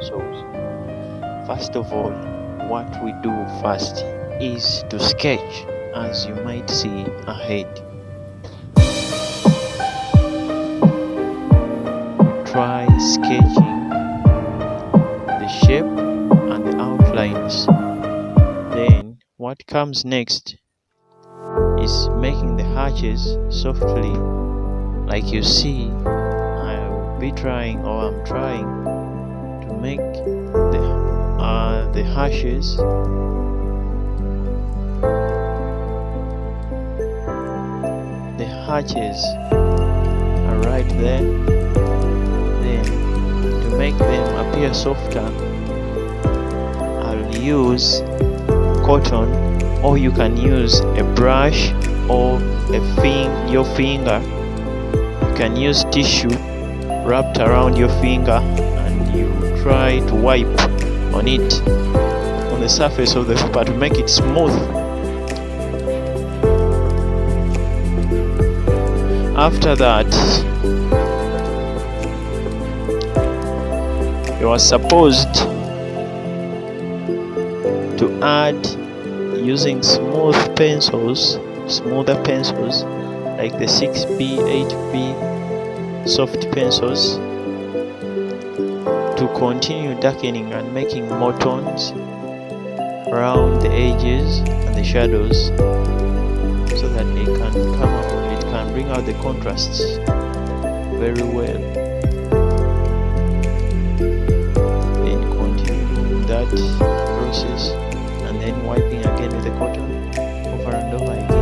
pencils. First of all, what we do first is to sketch, as you might see ahead. Try sketching the shape and the outlines. Then what comes next is making the hatches softly, like you see. I'm trying to make the hashes are right there. Then to make them appear softer, I'll use cotton, or you can use a brush or your finger. You can use tissue wrapped around your finger, and you try to wipe on it, on the surface of the paper, to make it smooth. After that, you are supposed to add, using smoother pencils like the 6B, 8B soft pencils, to continue darkening and making more tones around the edges and the shadows, so that it can bring out the contrasts very well. Then continue that process, and then wiping again with the cotton over and over again.